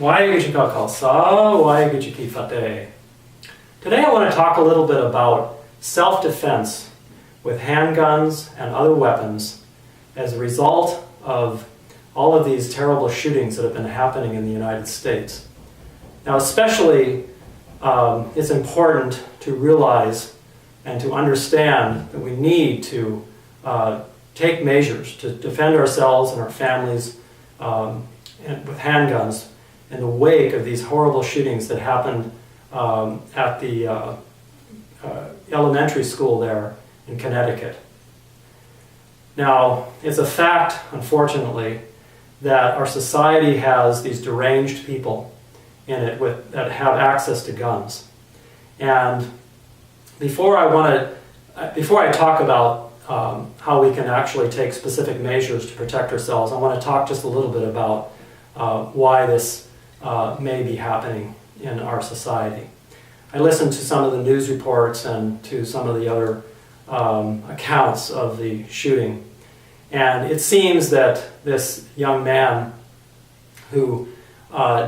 Waheguru Ji Ka Khalsa, Waheguru Ji Ki Fateh. Today I want to talk a little bit about self-defense with handguns and other weapons as a result of all of these terrible shootings that have been happening in the United States. Now especially it's important to realize and to understand that we need to take measures to defend ourselves and our families with handguns in the wake of these horrible shootings that happened at the elementary school there in Connecticut. Now, it's a fact, unfortunately, that our society has these deranged people in it that have access to guns. And before I talk about how we can actually take specific measures to protect ourselves, I want to talk just a little bit about why this may be happening in our society. I listened to some of the news reports and to some of the other accounts of the shooting, and it seems that this young man who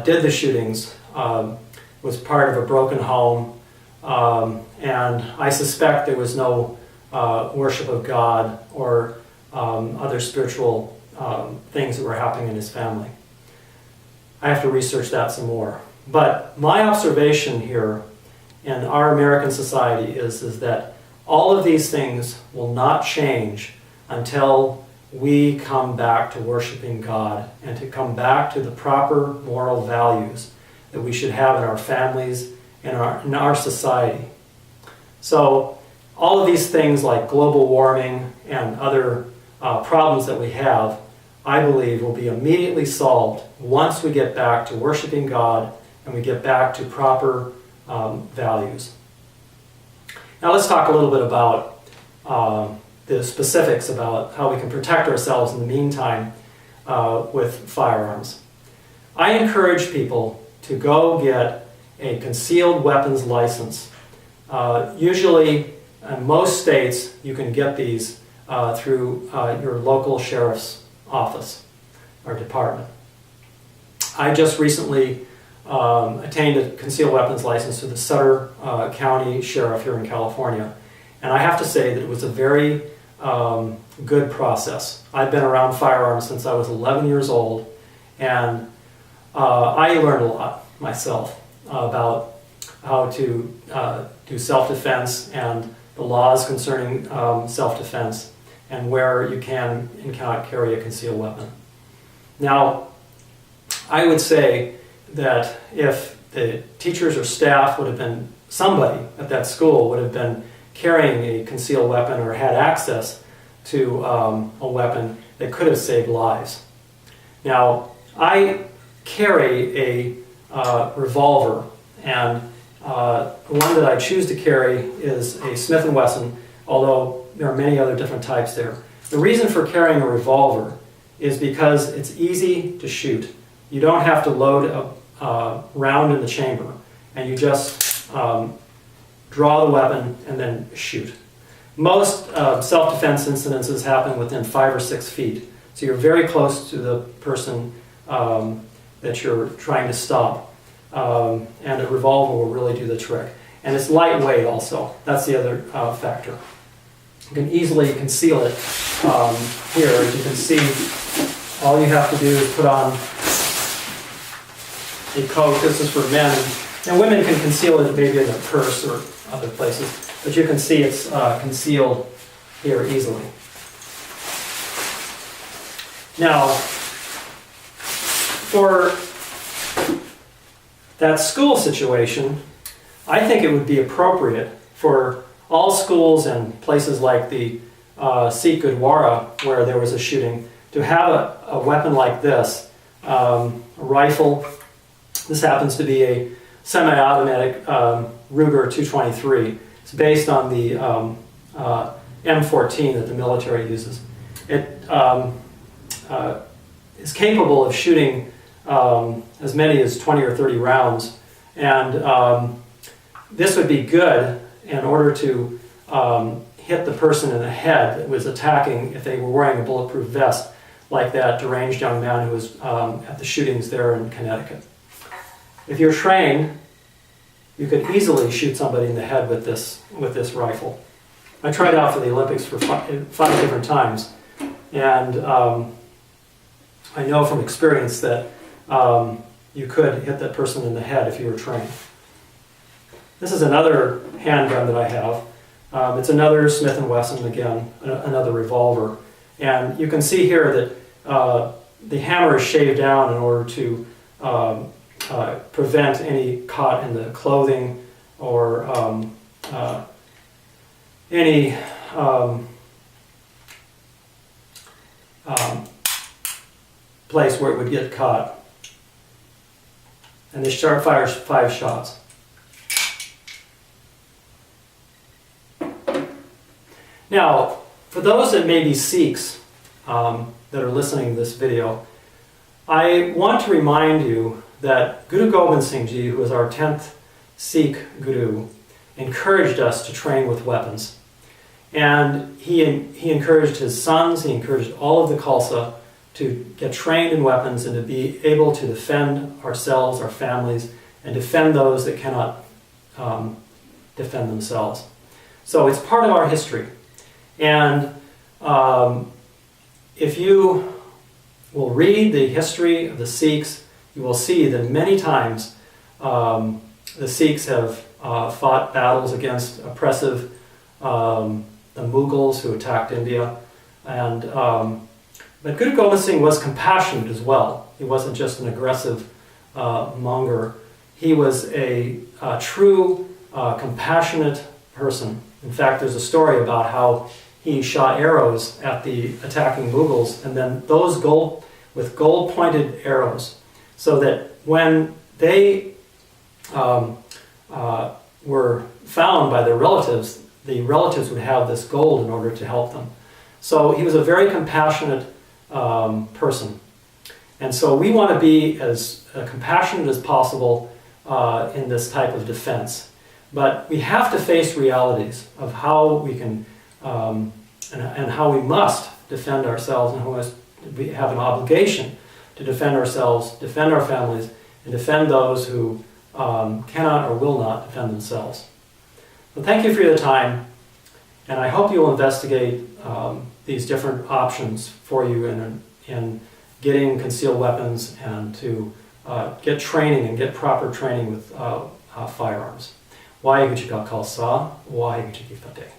did the shootings was part of a broken home, and I suspect there was no worship of God or other spiritual things that were happening in his family. I have to research that some more. But my observation here in our American society is that all of these things will not change until we come back to worshiping God and to come back to the proper moral values that we should have in our families and in our society. So all of these things like global warming and other problems that we have, I believe, will be immediately solved once we get back to worshiping God and we get back to proper values. Now let's talk a little bit about the specifics about how we can protect ourselves in the meantime with firearms. I encourage people to go get a concealed weapons license. Usually, in most states, you can get these through your local sheriff's office or department. I just recently attained a concealed weapons license through the Sutter County Sheriff here in California, and I have to say that it was a very good process. I've been around firearms since I was 11 years old, and I learned a lot myself about how to do self-defense and the laws concerning self-defense and where you can and cannot carry a concealed weapon. Now, I would say that if the teachers or staff would have been, somebody at that school would have been carrying a concealed weapon or had access to a weapon that could have saved lives. Now, I carry a revolver, and the one that I choose to carry is a Smith & Wesson, although there are many other different types there. The reason for carrying a revolver is because it's easy to shoot. You don't have to load a round in the chamber, and you just draw the weapon and then shoot. Most self-defense incidences happen within 5 or 6 feet, so you're very close to the person that you're trying to stop, and a revolver will really do the trick. And it's lightweight also. That's the other factor. You can easily conceal it here. As you can see, all you have to do is put on a coat. This is for men. And women can conceal it maybe in their purse or other places. But you can see it's concealed here easily. Now, for that school situation, I think it would be appropriate for all schools and places like the Sikh Gurdwara, where there was a shooting, to have a weapon like this, a rifle. This happens to be a semi-automatic Ruger 223. It's based on the M14 that the military uses. It is capable of shooting as many as 20 or 30 rounds, and this would be good in order to hit the person in the head that was attacking if they were wearing a bulletproof vest, like that deranged young man who was at the shootings there in Connecticut. if you're trained, you could easily shoot somebody in the head with this rifle. I tried out for the Olympics for five different times, and I know from experience that you could hit that person in the head if you were trained. This is another handgun that I have. It's another Smith & Wesson, again, another revolver. And you can see here that the hammer is shaved down in order to prevent any cut in the clothing or any place where it would get caught. And this sharp fires 5 shots. Now, for those that may be Sikhs that are listening to this video, I want to remind you that Guru Gobind Singh Ji, who is our 10th Sikh Guru, encouraged us to train with weapons. And he encouraged his sons, he encouraged all of the Khalsa to get trained in weapons and to be able to defend ourselves, our families, and defend those that cannot defend themselves. So it's part of our history. And if you will read the history of the Sikhs, you will see that many times the Sikhs have fought battles against oppressive the Moghals who attacked India. And but Guru Gobind Singh was compassionate as well. He wasn't just an aggressive monger. He was a true compassionate person. In fact, there's a story about how he shot arrows at the attacking Mughals, and then those with gold-pointed arrows, so that when they were found by their relatives, the relatives would have this gold in order to help them. So he was a very compassionate person. And so we want to be as compassionate as possible in this type of defense. But we have to face realities of how we can and how we must defend ourselves, and how we have an obligation to defend ourselves, defend our families, and defend those who cannot or will not defend themselves. So thank you for your time, and I hope you'll investigate these different options for you in getting concealed weapons and to get training and get proper training with firearms. Waheguਰੂ ji ka Khalsa, Waheguਰੂ ji ki Fateh.